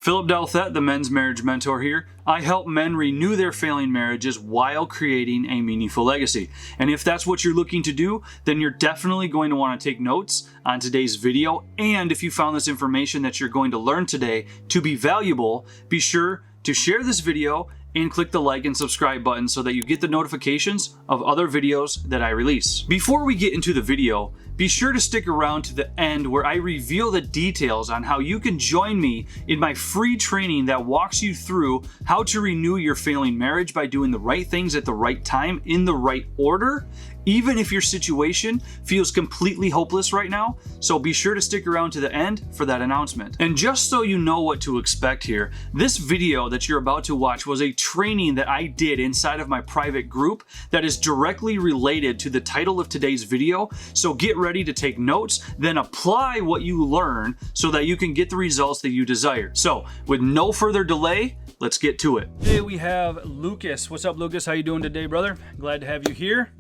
Philip Douthett, the men's marriage mentor here. I help men renew their failing marriages while creating a meaningful legacy. And if that's what you're looking to do, then you're definitely going to want to take notes on today's video. And if you found this information that you're going to learn today to be valuable, be sure to share this video and click the like and subscribe button so that you get the notifications of other videos that I release. Before we get into the video, be sure to stick around to the end where I reveal the details on how you can join me in my free training that walks you through how to renew your failing marriage by doing the right things at the right time in the right order, even if your situation feels completely hopeless right now. So be sure to stick around to the end for that announcement. And just so you know what to expect here, this video that you're about to watch was a training that I did inside of my private group that is directly related to the title of today's video. So get ready to take notes, then apply what you learn so that you can get the results that you desire. So with no further delay, let's get to it. Today we have Lucas. What's up, Lucas? How you doing today, brother? Glad to have you here.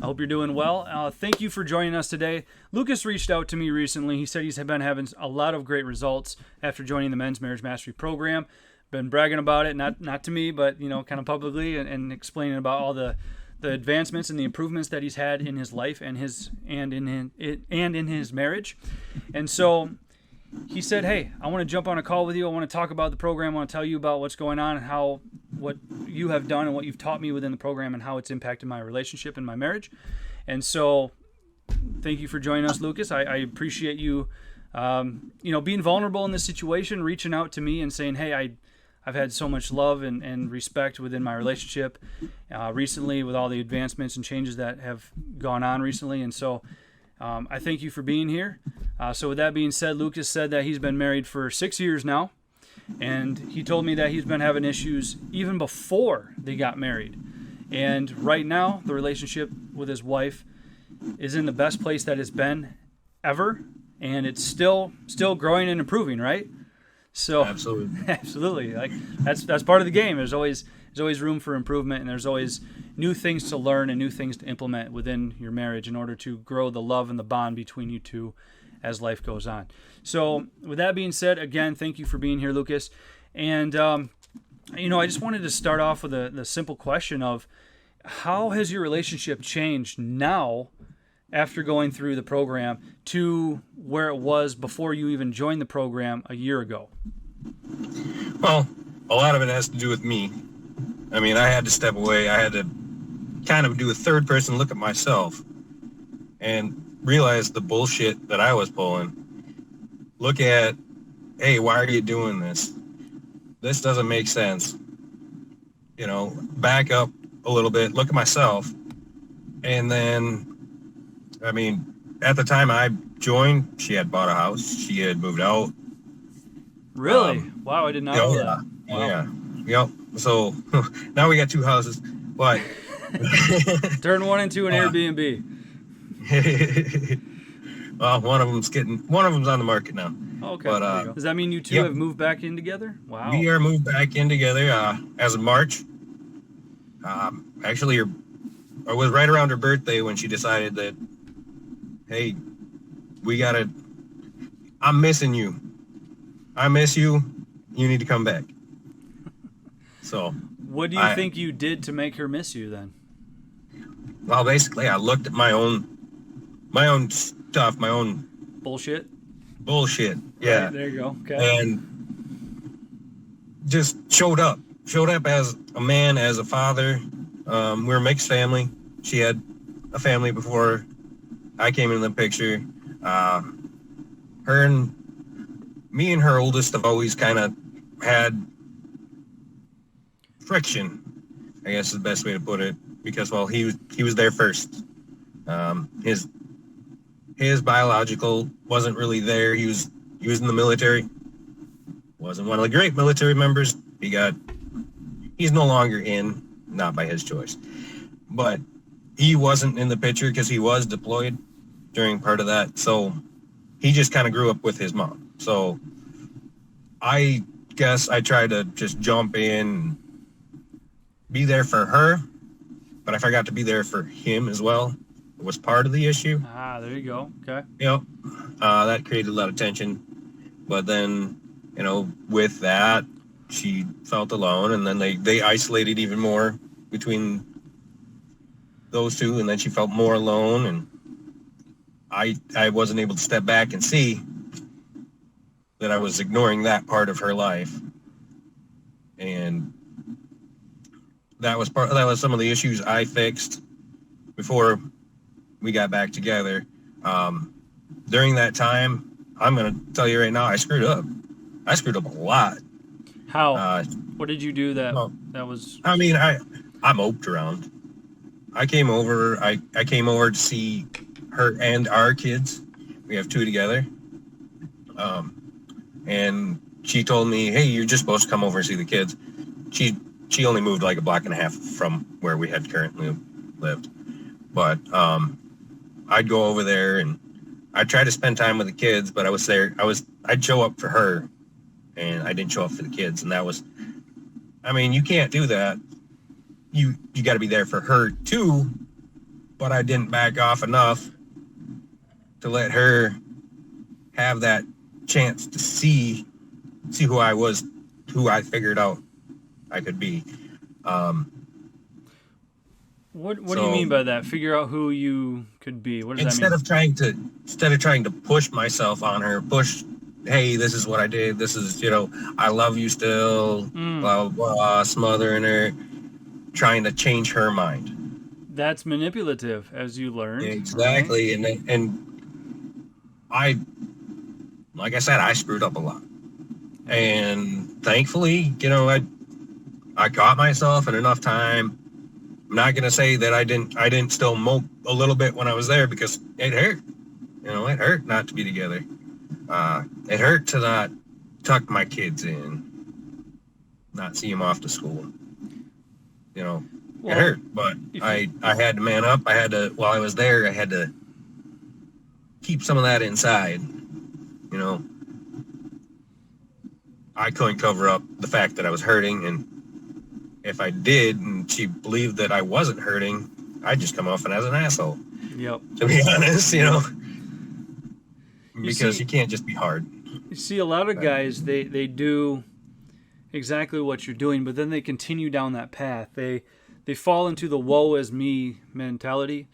I hope you're doing well. Thank you for joining us today. Lucas reached out to me recently. He said he's been having a lot of great results after joining the Men's Marriage Mastery Program. Been bragging about it, not to me, but kind of publicly, and explaining about all the advancements and the improvements that he's had in his life and in his marriage. And so he said, hey, I want to jump on a call with you. I want to talk about the program. I want to tell you about what's going on and what you have done and what you've taught me within the program and how it's impacted my relationship and my marriage. And so thank you for joining us, Lucas. I appreciate you, being vulnerable in this situation, reaching out to me and saying, hey, I've had so much love and respect within my relationship recently with all the advancements and changes that have gone on recently. And so I thank you for being here. So with that being said, Lucas said that he's been married for 6 years now. And he told me that he's been having issues even before they got married. And right now, the relationship with his wife is in the best place that it's been ever. And it's still growing and improving, right? So absolutely. Like that's part of the game. There's always room for improvement, and there's always new things to learn and new things to implement within your marriage in order to grow the love and the bond between you two as life goes on. So with that being said, again, thank you for being here, Lucas. And I just wanted to start off with the simple question of how has your relationship changed now after going through the program to where it was before you even joined the program a year ago? Well, a lot of it has to do with me. I mean, I had to step away. I had to kind of do a third person look at myself and realize the bullshit that I was pulling. Look at, hey, why are you doing this? This doesn't make sense. Back up a little bit, look at myself. And then, I mean, at the time I joined, she had bought a house. She had moved out. Really? Wow, I did not know that. Wow. Yeah. Yep. So now we got 2 houses, but turn one into an Airbnb. Well, one of them's on the market now. Okay. But, does that mean you two have moved back in together? Wow. We are moved back in together as of March. Actually, it was right around her birthday when she decided that, hey, I'm missing you. I miss you. You need to come back. So. What do you think you did to make her miss you then? Well, basically, I looked at my own stuff, my own bullshit. Yeah. Right, there you go. Okay. And just showed up as a man, as a father. We're a mixed family. She had a family before I came into the picture. Me and her oldest have always kind of had friction, I guess is the best way to put it, because, well, he was there first. His biological wasn't really there. He was in the military. Wasn't one of the great military members. He's no longer in, not by his choice. But he wasn't in the picture because he was deployed during part of that. So he just kind of grew up with his mom. So I guess I tried to just jump in and be there for her, but I forgot to be there for him as well. It was part of the issue. There you go. Okay. Yep. That created a lot of tension. But then with that, she felt alone, and then they isolated even more between those two, and then she felt more alone, and I wasn't able to step back and see that I was ignoring that part of her life. And that was some of the issues I fixed before we got back together. During that time, I'm going to tell you right now, I screwed up. I screwed up a lot. How? What did you do that was... I mean, I moped around. I came over to see her and our kids. We have two together. And she told me, hey, you're just supposed to come over and see the kids. She only moved like a block and a half from where we had currently lived. But I'd go over there and I'd try to spend time with the kids, but I'd show up for her and I didn't show up for the kids. And that was, I mean, you can't do that. You got to be there for her too, but I didn't back off enough to let her have that chance to see who I was, who I figured out I could be. What do you mean by that? Figure out who you could be. What does that mean? Instead of trying to push myself on her, hey, this is what I did. This is, I love you still, blah, blah, blah, smothering her, trying to change her mind. That's manipulative, as you learned. Exactly. Right? And like I said, I screwed up a lot. And thankfully, I caught myself in enough time. I'm not going to say that I didn't still mope a little bit when I was there, because it hurt. It hurt not to be together. It hurt to not tuck my kids in, not see them off to school. It hurt, but I had to man up. While I was there, I had to keep some of that inside. I couldn't cover up the fact that I was hurting, and if I did and she believed that I wasn't hurting, I'd just come off as an asshole. Yep. To be honest, because you can't just be hard. You see, a lot of guys, they do exactly what you're doing, but then they continue down that path. They fall into the woe is me mentality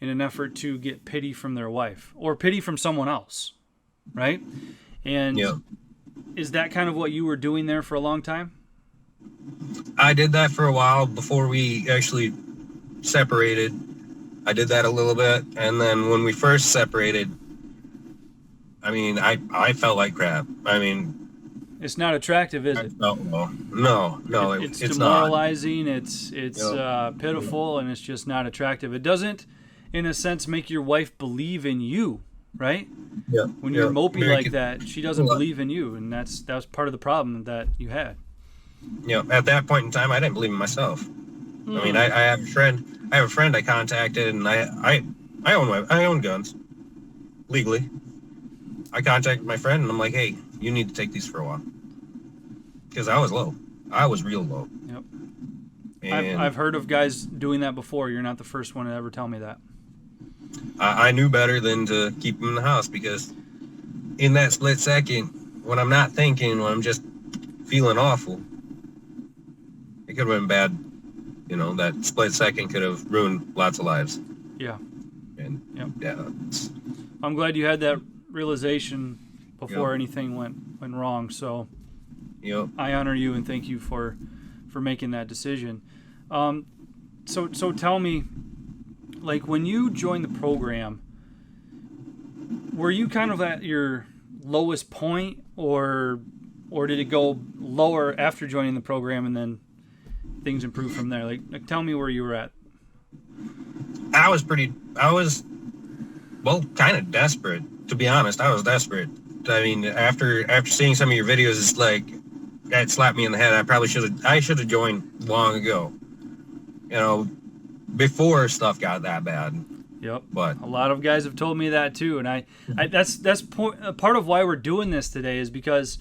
in an effort to get pity from their wife or pity from someone else, right? And is that kind of what you were doing there for a long time? I did that for a while before we actually separated. I did that a little bit, and then when we first separated, I mean, I felt like crap. I mean, it's not attractive, is it? No, it's demoralizing. Not. It's pitiful, and it's just not attractive. It doesn't, in a sense, make your wife believe in you, right? Yeah. When you're mopey like that, she doesn't believe in you, and that was part of the problem that you had. At that point in time, I didn't believe in myself. I mean, I have a friend. I contacted, and I own guns legally. I contacted my friend, and I'm like, hey, you need to take these for a while, because I was low. I was real low. Yep. And I've heard of guys doing that before. You're not the first one to ever tell me that. I knew better than to keep them in the house, because in that split second, when I'm not thinking, when I'm just feeling awful, it could have been bad. That split second could have ruined lots of lives. Yeah. And I'm glad you had that realization before anything went wrong. So I honor you and thank you for making that decision. So tell me, like, when you joined the program, were you kind of at your lowest point, or did it go lower after joining the program and then things improved from there? Like tell me where you were at. I was kind of desperate, to be honest. I was desperate. I mean, after seeing some of your videos, it's like that slapped me in the head. I should have joined long ago. Before stuff got that bad. Yep. But a lot of guys have told me that too, and I that's part of why we're doing this today, is because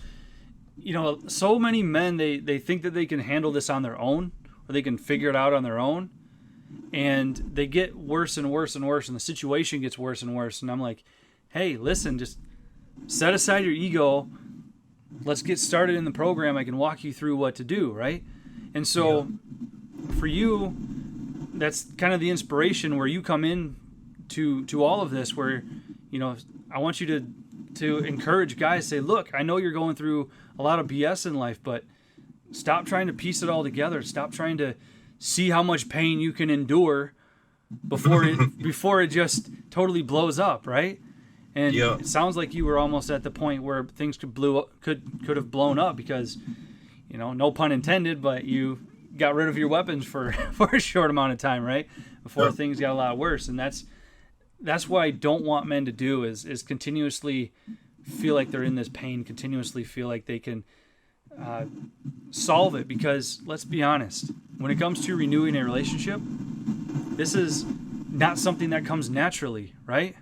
so many men, they think that they can handle this on their own, or they can figure it out on their own, and they get worse and worse and worse, and the situation gets worse and worse. And I'm like, hey, listen, just set aside your ego, let's get started in the program. I can walk you through what to do, right? And so for you, that's kind of the inspiration where you come in to all of this, where, you know, I want you to encourage guys, say, look, I know you're going through a lot of BS in life, but stop trying to piece it all together. Stop trying to see how much pain you can endure before it just totally blows up, right? And it sounds like you were almost at the point where things could have blown up because, you know, no pun intended, but you got rid of your weapons for a short amount of time, right? Before things got a lot worse. And that's what I don't want men to do is continuously feel like they're in this pain, continuously feel like they can solve it. Because let's be honest, when it comes to renewing a relationship, this is not something that comes naturally, right?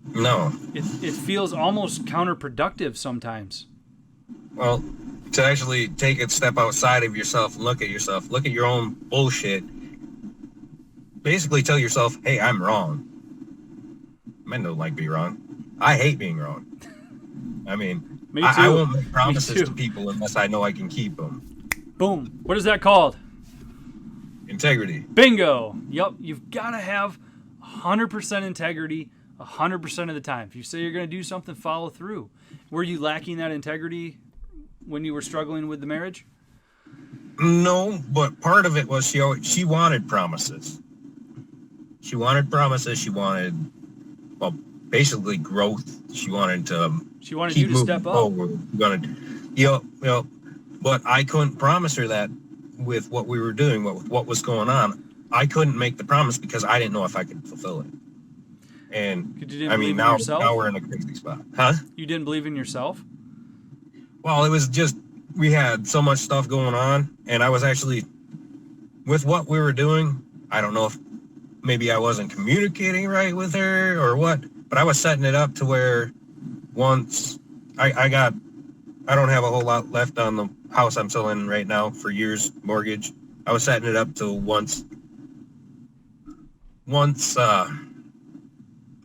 No. It feels almost counterproductive sometimes. Well, to actually take a step outside of yourself and look at yourself, look at your own bullshit, basically tell yourself, hey, I'm wrong. Men don't like being wrong. I hate being wrong. I mean, Me too. I won't make promises to people unless I know I can keep them. Boom. What is that called? Integrity. Bingo. Yep. You've got to have 100% integrity 100% of the time. If you say you're going to do something, follow through. Were you lacking that integrity when you were struggling with the marriage? No, but part of it was she wanted promises. She wanted promises. She wanted, well, basically growth. She wanted you to step forward. up. Yep. But I couldn't promise her that with what we were doing, what was going on. I couldn't make the promise because I didn't know if I could fulfill it. And I mean, now we're in a crazy spot. Huh? You didn't believe in yourself? Well, it was just, we had so much stuff going on, and I was actually, with what we were doing, I don't know if maybe I wasn't communicating right with her or what, but I was setting it up to where once I don't have a whole lot left on the house I'm selling right now for years mortgage. I was setting it up to once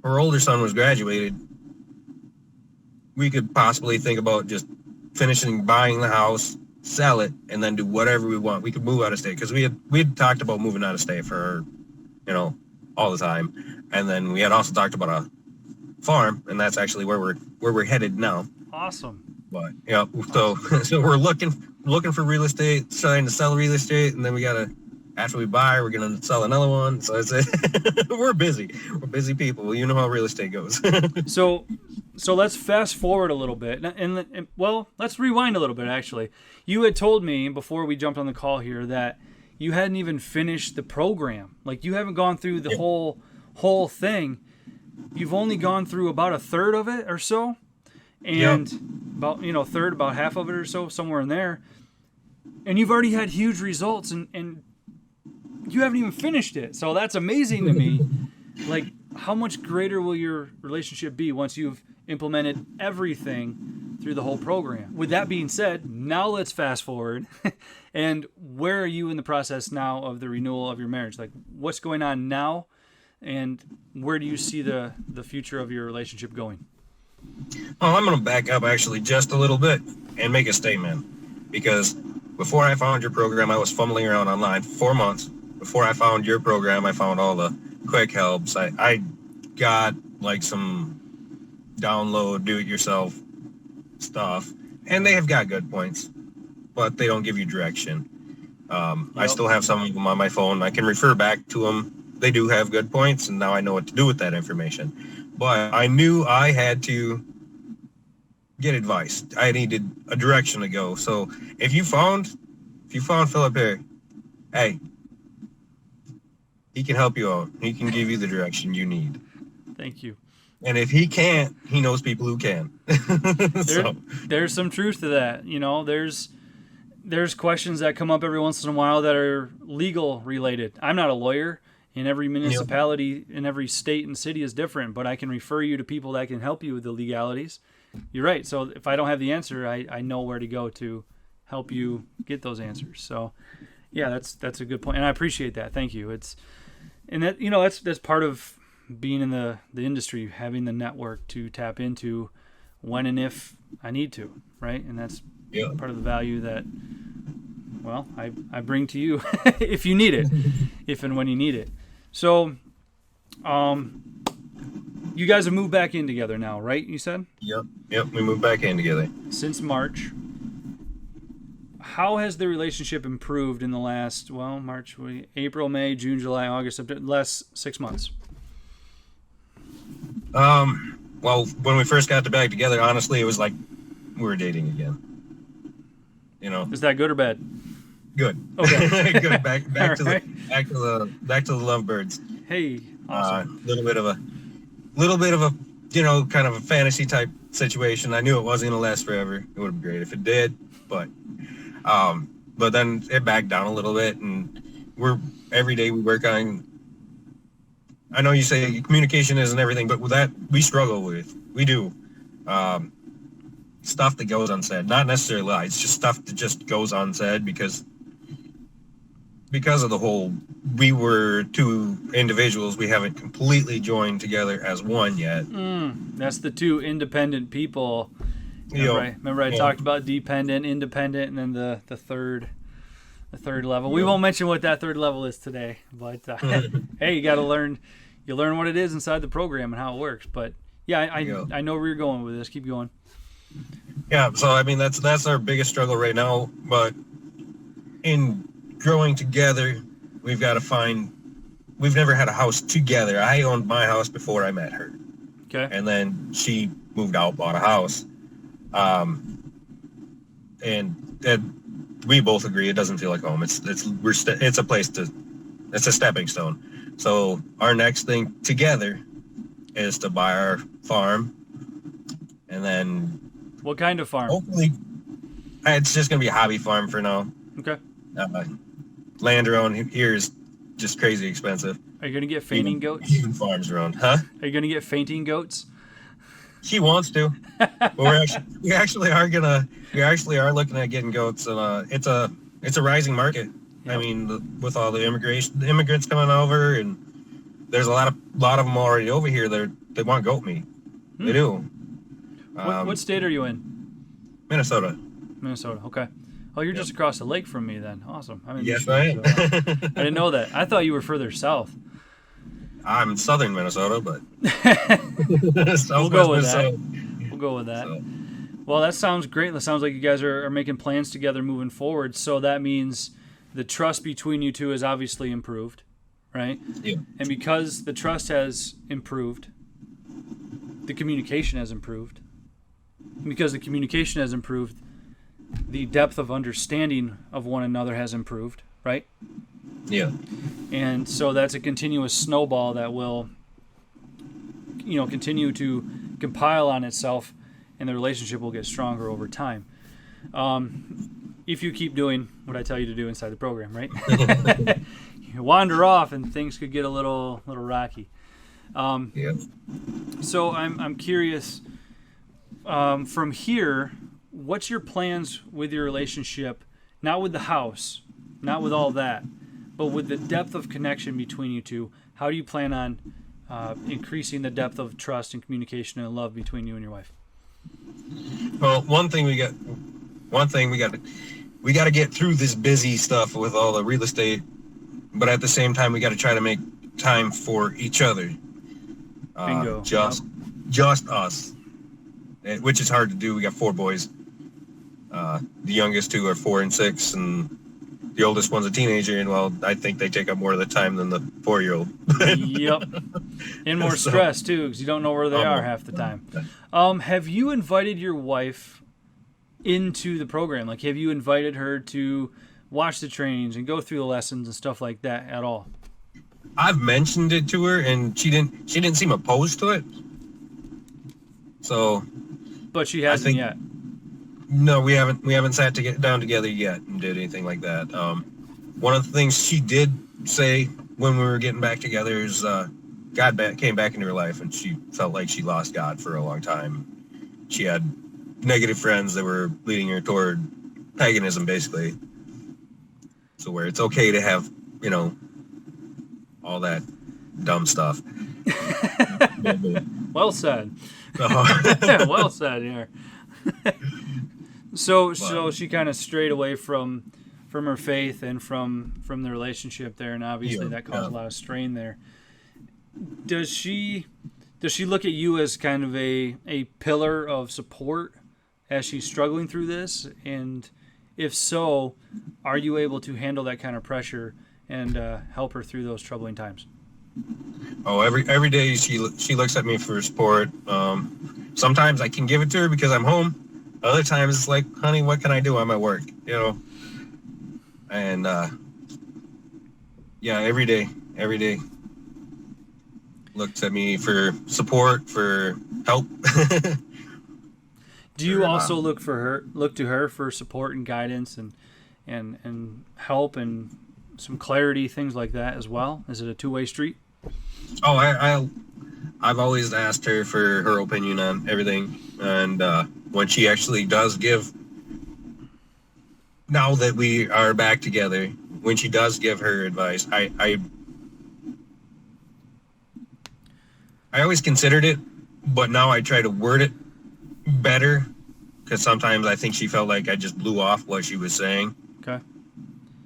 her older son was graduated, we could possibly think about just finishing buying the house, sell it, and then do whatever we want. We could move out of state because we had talked about moving out of state for, you know, all the time. And then we had also talked about a farm, and that's actually where we're headed now. Awesome. But yeah, so we're looking for real estate, trying to sell real estate, and then we gotta, after we buy, we're gonna sell another one. So it's we're busy. We're busy people. You know how real estate goes. So let's fast forward a little bit, and well, let's rewind a little bit. Actually, you had told me before we jumped on the call here that you hadn't even finished the program. Like, you haven't gone through the whole thing. You've only gone through about a third of it or so, and about half of it or so, somewhere in there. And you've already had huge results, and you haven't even finished it. So that's amazing to me. Like, how much greater will your relationship be once you've implemented everything through the whole program? With that being said, now let's fast forward. And where are you in the process now of the renewal of your marriage? Like, what's going on now, and where do you see the future of your relationship going? Oh, I'm going to back up actually just a little bit and make a statement, because before I found your program, I was fumbling around online for 4 months. Before I found your program, I found all the quick helps. I got like some download, do-it-yourself stuff, and they have got good points, but they don't give you direction. I still have some of them on my phone. I can refer back to them. They do have good points, and now I know what to do with that information. But I knew I had to get advice. I needed a direction to go. So if you found Philip here, hey, he can help you out. He can give you the direction you need. Thank you. And if he can't, he knows people who can. There's some truth to that. You know, there's questions that come up every once in a while that are legal related. I'm not a lawyer, and every municipality in every state and city is different, but I can refer you to people that can help you with the legalities. You're right. So if I don't have the answer, I know where to go to help you get those answers. So yeah, that's a good point. And I appreciate that. Thank you. That's part of being in the industry, having the network to tap into when and if I need to, right? And that's part of the value that, well, I bring to you if you need it, if and when you need it. So, you guys have moved back in together now, right? You said? Yep. We moved back in together since March. How has the relationship improved in the last, March, April, May, June, July, August, September, last 6 months? Well, when we first got back together, honestly, it was like we were dating again. You know, is that good or bad? Good. Okay. Good. Back to the lovebirds. Hey, awesome. Little bit of a, kind of a fantasy type situation. I knew it wasn't gonna last forever. It would have been great if it did, but then it backed down a little bit, and every day we work on. I know you say communication isn't everything, but with that we struggle with. We do. Stuff that goes unsaid, not necessarily lies, just stuff that just goes unsaid because of the whole, we were two individuals, we haven't completely joined together as one yet. That's the two independent people. Remember I talked about dependent, independent, and then the third level. We won't mention what that third level is today, but hey, you got to learn. You learn what it is inside the program and how it works. But yeah, I know where you're going with this. Keep going. Yeah, so I mean that's our biggest struggle right now. But in growing together, we've got to find. We've never had a house together. I owned my house before I met her. Okay. And then she moved out, bought a house. And we both agree it doesn't feel like home. It's a place it's a stepping stone. So our next thing together is to buy our farm, and then what kind of farm? Hopefully, it's just gonna be a hobby farm for now. Okay. Land around here is just crazy expensive. Are you gonna get fainting goats? Even farms around, huh? Are you gonna get fainting goats? She wants to, but we actually are looking at getting goats, and it's a rising market. Yep. I mean, with all the immigrants coming over, and there's a lot of them already over here. They want goat meat. They do. What state are you in? Minnesota. Minnesota. Okay. Oh, you're just across the lake from me then. Awesome. Yes, I am. I didn't know that. I thought you were further south. I'm southern Minnesota, but we'll go with that. We'll go with that. So. Well, that sounds great. That sounds like you guys are making plans together moving forward. So that means the trust between you two has obviously improved, right? Yeah. And because the trust has improved, the communication has improved. And because the communication has improved, the depth of understanding of one another has improved, right? Yeah. And so that's a continuous snowball that will, continue to compile on itself, and the relationship will get stronger over time. If you keep doing what I tell you to do inside the program, right? You wander off and things could get a little rocky. Yeah. So I'm curious, from here, what's your plans with your relationship? Not with the house, not with all that, but with the depth of connection between you two. How do you plan on increasing the depth of trust and communication and love between you and your wife? Well, one thing we got to get through this busy stuff with all the real estate, but at the same time we got to try to make time for each other. Bingo. Just us, which is hard to do. We got 4 boys. The youngest 2 are 4 and 6, and the oldest one's a teenager, and I think they take up more of the time than the 4-year-old. Yep. And more stress too, because you don't know where they are half the time. Have you invited your wife into the program? Like, have you invited her to watch the trainings and go through the lessons and stuff like that at all? I've mentioned it to her, and she didn't seem opposed to it. So, but she hasn't yet. No, we haven't sat down together yet and did anything like that. One of the things she did say when we were getting back together is God came back into her life, and she felt like she lost God for a long time. She had negative friends that were leading her toward paganism, basically. So where it's okay to have, all that dumb stuff. Well said. Well said, yeah. So she kind of strayed away from her faith and from the relationship there, and obviously that caused a lot of strain there. Does she look at you as kind of a pillar of support as she's struggling through this? And if so, are you able to handle that kind of pressure and help her through those troubling times? Oh, every day she looks at me for support. Sometimes I can give it to her because I'm home. Other times it's like, honey, what can I do? I'm at work, And every day looks at me for support, for help. Do you also look to her for support and guidance and help and some clarity, things like that as well? Is it a two-way street? Oh, I've always asked her for her opinion on everything, and when she actually does give, now that we are back together, when she does give her advice, I always considered it, but now I try to word it better, because sometimes I think she felt like I just blew off what she was saying. Okay.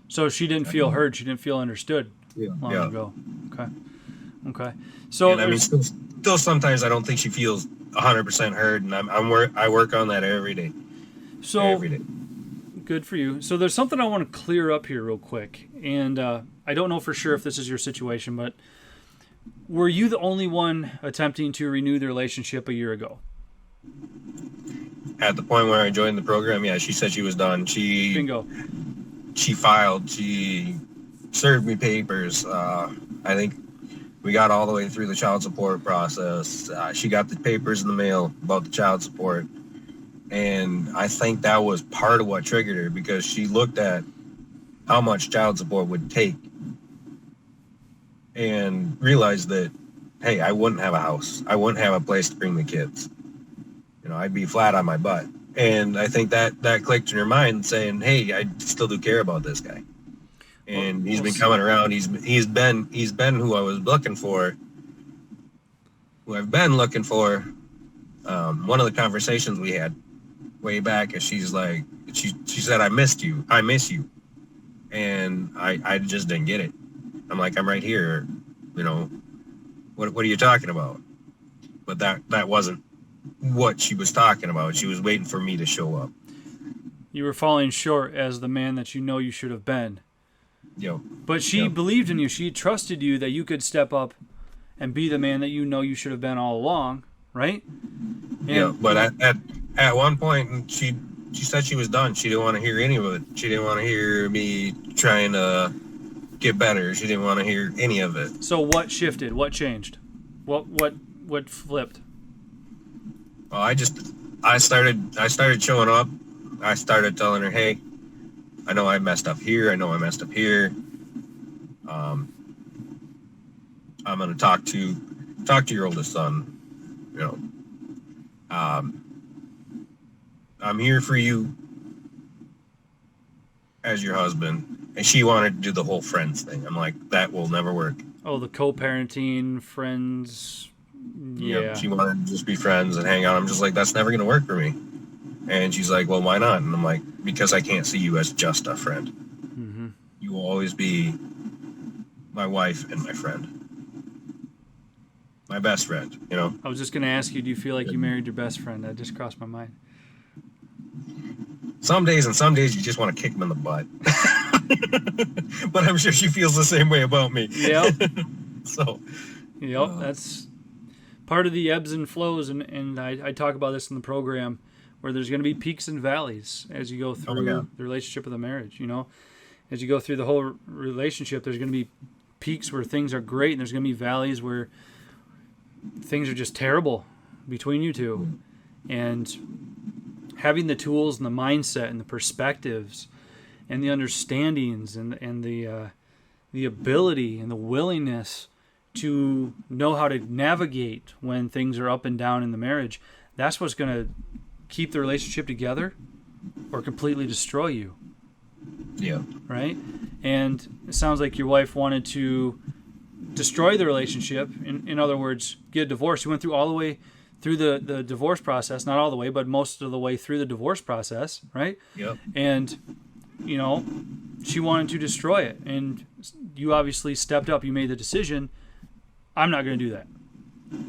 So she didn't feel heard. She didn't feel understood long ago. Okay. So and I mean, still sometimes I don't think she feels 100% heard, and I work on that every day. So every day. Good for you. So there's something I want to clear up here real quick, and I don't know for sure if this is your situation, but were you the only one attempting to renew the relationship a year ago? At the point where I joined the program, yeah, she said she was done. Bingo. She filed. She served me papers. I think we got all the way through the child support process. She got the papers in the mail about the child support. And I think that was part of what triggered her, because she looked at how much child support would take and realized that, hey, I wouldn't have a house. I wouldn't have a place to bring the kids. I'd be flat on my butt. And I think that clicked in her mind, saying, hey, I still do care about this guy. And he's been coming around. He's been who I was looking for. Who I've been looking for. One of the conversations we had way back, is she's like, she said, I miss you. And I just didn't get it. I'm like, I'm right here. What are you talking about? But that wasn't what she was talking about. She was waiting for me to show up. You were falling short as the man that you should have been. But she believed in you. She trusted you that you could step up and be the man that you should have been all along, right? But at one point, she said she was done. She didn't want to hear any of it. She didn't want to hear me trying to get better. She didn't want to hear any of it. So what shifted? What changed? What flipped? Well, I started showing up. I started telling her, hey, I know I messed up here. I know I messed up here. I'm going to talk to your oldest son. I'm here for you as your husband. And she wanted to do the whole friends thing. I'm like, that will never work. Oh, the co-parenting, friends. Yeah. She wanted to just be friends and hang out. I'm just like, that's never going to work for me. And she's like, well, why not? And I'm like, because I can't see you as just a friend. Mm-hmm. You will always be my wife and my friend. My best friend, I was just going to ask you, do you feel like you married your best friend? That just crossed my mind. Some days you just want to kick him in the butt. But I'm sure she feels the same way about me. Yep. Yep, that's part of the ebbs and flows, and I talk about this in the program, where there's going to be peaks and valleys as you go through the relationship of the marriage. As you go through the whole relationship, there's going to be peaks where things are great, and there's going to be valleys where things are just terrible between you two. And having the tools and the mindset and the perspectives and the understandings and the ability and the willingness to know how to navigate when things are up and down in the marriage, that's what's going to keep the relationship together or completely destroy you. Yeah. Right? And it sounds like your wife wanted to destroy the relationship. In other words, get a divorce. You went through all the way through the divorce process, not all the way, but most of the way through the divorce process, right? Yep. And, you know, she wanted to destroy it. And you obviously stepped up. You made the decision, I'm not going to do that.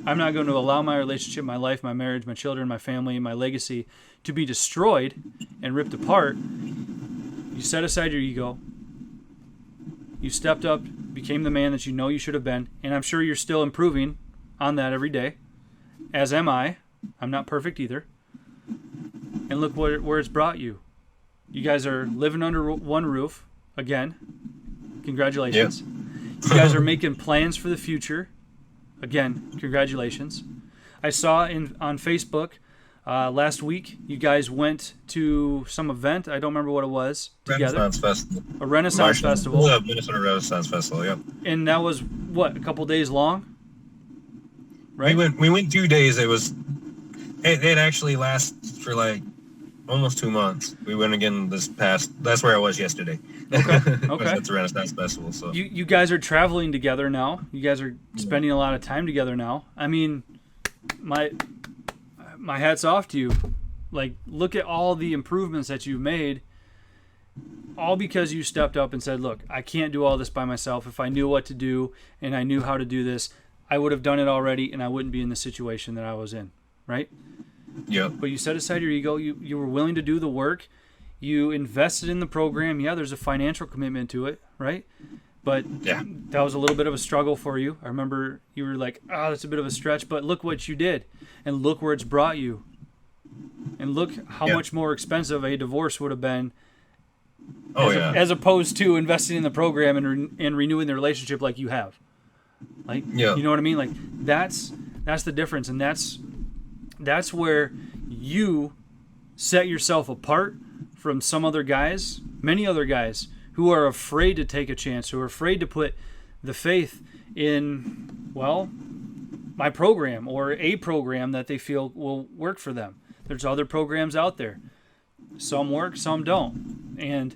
I'm not going to allow my relationship, my life, my marriage, my children, my family, my legacy to be destroyed and ripped apart. You set aside your ego. You stepped up, became the man that you know you should have been. And I'm sure you're still improving on that every day, as am I. I'm not perfect either. And look where it's brought you. You guys are living under one roof again. Congratulations. Yep. You guys are making plans for the future. Again, congratulations. I saw on Facebook last week you guys went to some event. I don't remember what it was. Together. Renaissance Festival. A Renaissance Festival. Yeah, Minnesota Renaissance Festival, yep. And that was, what, a couple days long? Right? We went 2 days. It actually lasts for like almost 2 months. We went again that's where I was yesterday. Okay. At the Renaissance Festival. So You guys are traveling together now. You guys are spending a lot of time together now. I mean, my hat's off to you. Like, look at all the improvements that you've made, all because you stepped up and said, look, I can't do all this by myself. If I knew what to do and I knew how to do this, I would have done it already and I wouldn't be in the situation that I was in, right? yeah. But you set aside your ego. You were willing to do the work. You invested in the program. Yeah, there's a financial commitment to it, right? But Yeah. that was a little bit of a struggle for you. I remember you were like, oh, that's a bit of a stretch. But look what you did. And look where it's brought you. And look how much more expensive a divorce would have been as opposed to investing in the program and renewing the relationship like you have. Like, you know what I mean? Like, that's the difference. And that's where you set yourself apart from some other guys, many other guys who are afraid to take a chance, who are afraid to put the faith in, well, my program or a program that they feel will work for them. There's other programs out there. Some work, some don't. And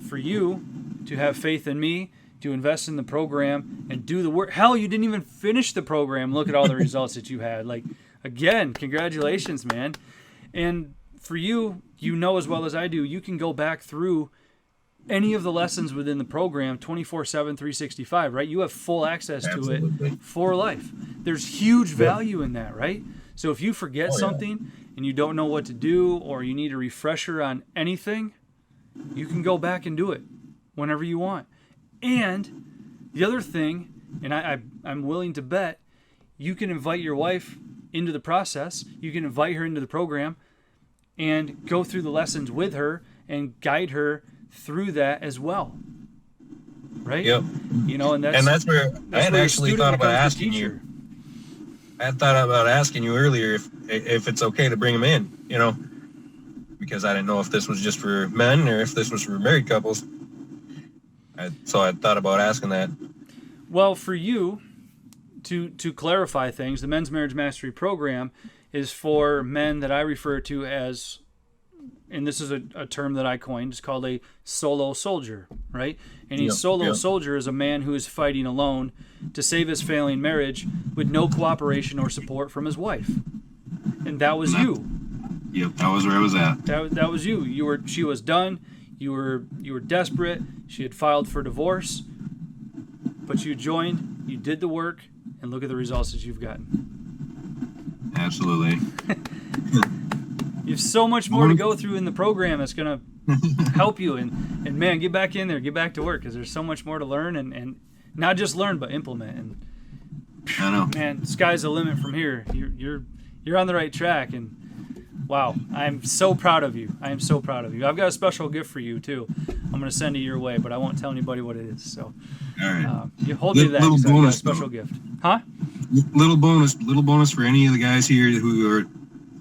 for you to have faith in me, to invest in the program and do the work. Hell, you didn't even finish the program. Look at all the results that you had. Like, again, congratulations, man. And for you, you know as well as I do, you can go back through any of the lessons within the program 24/7, 365, right? You have full access to it for life. There's huge value in that, right? So if you forget something and you don't know what to do or you need a refresher on anything, you can go back and do it whenever you want. And the other thing, and I'm willing to bet, you can invite your wife into the process. You can invite her into the program and go through the lessons with her and guide her through that as well. Right? Yep. You know, and that's where I had actually thought about asking you. I had thought about asking you earlier if it's okay to bring him in, you know, because I didn't know if this was just for men or if this was for married couples. So I thought about asking that. Well, for you, to clarify things, the Men's Marriage Mastery Program is for men that I refer to as, and this is a term that I coined, it's called a solo soldier, right? And a solo soldier is a man who is fighting alone to save his failing marriage with no cooperation or support from his wife. And that was you. Yep, that was where I was at. That was you. She was done. You were desperate. She had filed for divorce. But you joined, you did the work, and look at the results that you've gotten. Absolutely. You have so much more to go through in the program that's going to help you. And man, get back in there, get back to work, because there's so much more to learn and not just learn, but implement. And I know. Man, sky's the limit from here. You're on the right track, and wow, I'm so proud of you. I am so proud of you. I've got a special gift for you too. I'm going to send it your way, but I won't tell anybody what it is. So, all right. You hold me to that. Little bonus, a special gift, huh? Little bonus for any of the guys here who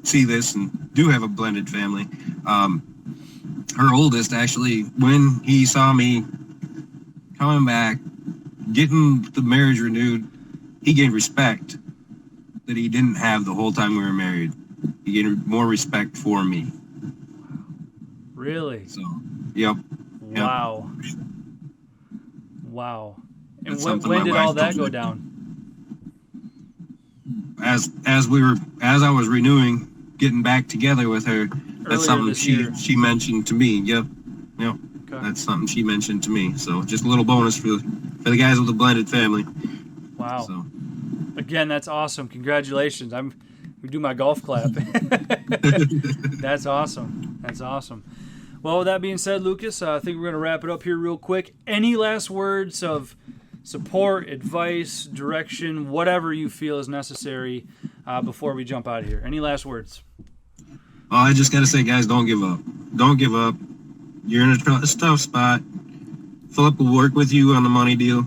see this and do have a blended family. Her oldest, actually, when he saw me coming back, getting the marriage renewed, he gained respect that he didn't have the whole time we were married. He gained more respect for me. Really? So, yep. Wow. And when did all that go down? as I was renewing, getting back together with her, that's something she mentioned to me. Yep. Okay. That's something she mentioned to me. So just a little bonus for the guys with the blended family. Wow. So. Again, that's awesome. Congratulations. We do my golf clap. That's awesome. That's awesome. Well, with that being said, Lucas, I think we're going to wrap it up here real quick. Any last words of support, advice, direction, whatever you feel is necessary before we jump out of here? Any last words? Oh, I just got to say, guys, don't give up. Don't give up. You're in a tough spot. Philip will work with you on the money deal,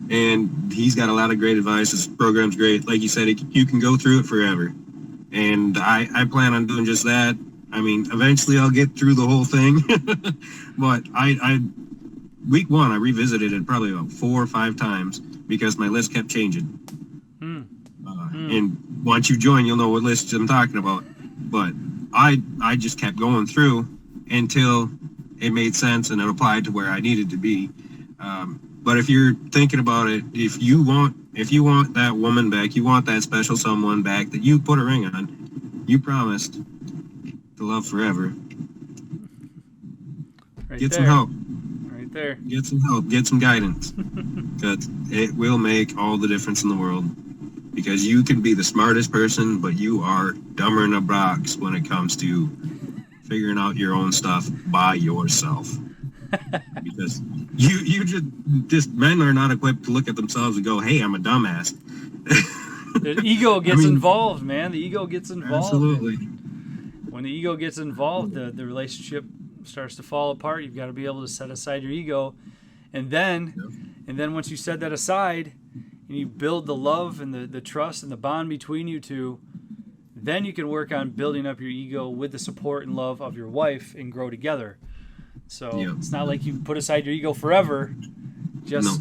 and he's got a lot of great advice. His program's great. Like you said, you can go through it forever, and I plan on doing just that. I mean, eventually I'll get through the whole thing, but week one, I revisited it probably about 4 or 5 times because my list kept changing. And once you join, you'll know what lists I'm talking about. But I just kept going through until it made sense and it applied to where I needed to be. But if you're thinking about it, if you want that woman back, you want that special someone back that you put a ring on, you promised to love forever. Get some help. Right there. Get some help. Get some guidance. Because it will make all the difference in the world. Because you can be the smartest person, but you are dumber than a box when it comes to figuring out your own stuff by yourself. Because you just men are not equipped to look at themselves and go, "Hey, I'm a dumbass." The ego gets involved, man. The ego gets involved. Absolutely. When the ego gets involved, the relationship starts to fall apart. You've got to be able to set aside your ego, and then once you set that aside, and you build the love and the trust and the bond between you two, then you can work on building up your ego with the support and love of your wife and grow together. So it's not like you put aside your ego forever, just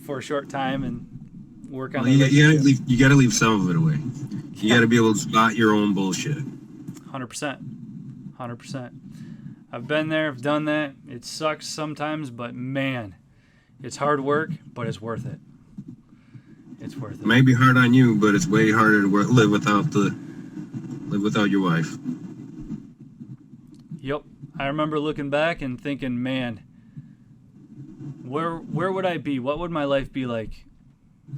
for a short time and work on. You got to leave some of it away. You got to be able to spot your own bullshit. 100%. I've been there. I've done that. It sucks sometimes, but man, it's hard work, but it's worth it. It's worth it. It may be hard on you, but it's way harder to live without your wife. Yep. I remember looking back and thinking, man, where would I be? What would my life be like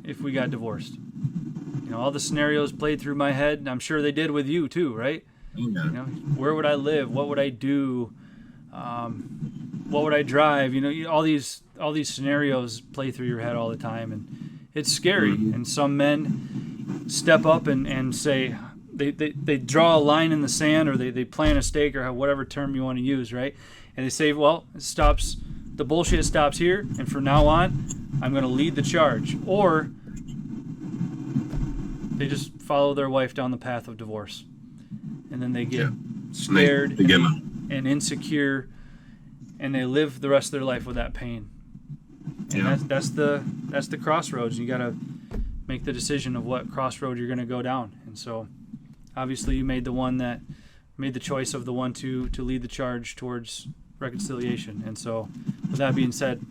if we got divorced? You know, all the scenarios played through my head, and I'm sure they did with you too, right? Yeah. You know, where would I live? What would I do? What would I drive? You know, all these scenarios play through your head all the time, and it's scary. Mm-hmm. And some men step up and say, they draw a line in the sand, or they plant a stake, or whatever term you want to use, right? And they say, well, the bullshit stops here, and from now on, I'm going to lead the charge. Or they just follow their wife down the path of divorce. And then they get scared and insecure, and they live the rest of their life with that pain. And that's the crossroads. You got to make the decision of what crossroad you're going to go down. And so, obviously, you made the choice of the one to lead the charge towards reconciliation. And so, with that being said,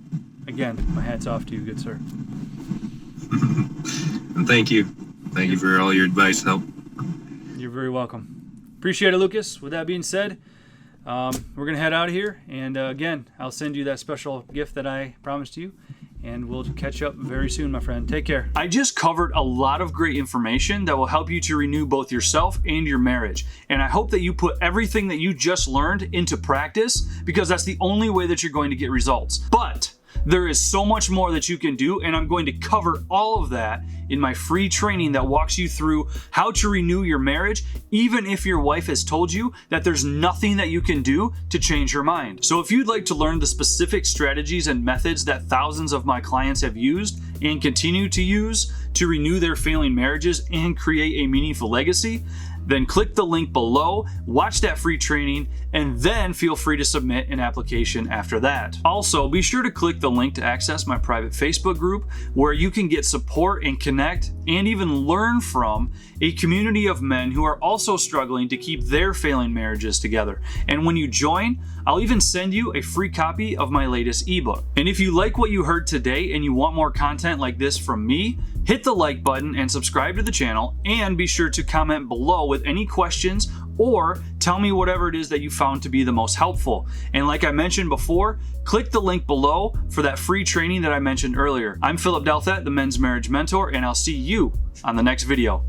again, my hat's off to you, good sir. And thank you for all your advice, help. You're very welcome. Appreciate it, Lucas. With that being said, we're going to head out of here. And again, I'll send you that special gift that I promised you. And we'll catch up very soon, my friend. Take care. I just covered a lot of great information that will help you to renew both yourself and your marriage. And I hope that you put everything that you just learned into practice, because that's the only way that you're going to get results. But there is so much more that you can do, and I'm going to cover all of that in my free training that walks you through how to renew your marriage, even if your wife has told you that there's nothing that you can do to change her mind. So if you'd like to learn the specific strategies and methods that thousands of my clients have used and continue to use to renew their failing marriages and create a meaningful legacy, then click the link below, watch that free training, and then feel free to submit an application after that. Also, be sure to click the link to access my private Facebook group where you can get support and connect and even learn from a community of men who are also struggling to keep their failing marriages together. And when you join, I'll even send you a free copy of my latest ebook. And if you like what you heard today and you want more content like this from me, hit the like button and subscribe to the channel, and be sure to comment below with any questions or tell me whatever it is that you found to be the most helpful. And like I mentioned before, click the link below for that free training that I mentioned earlier. I'm Philip Douthett, the Men's Marriage Mentor, and I'll see you on the next video.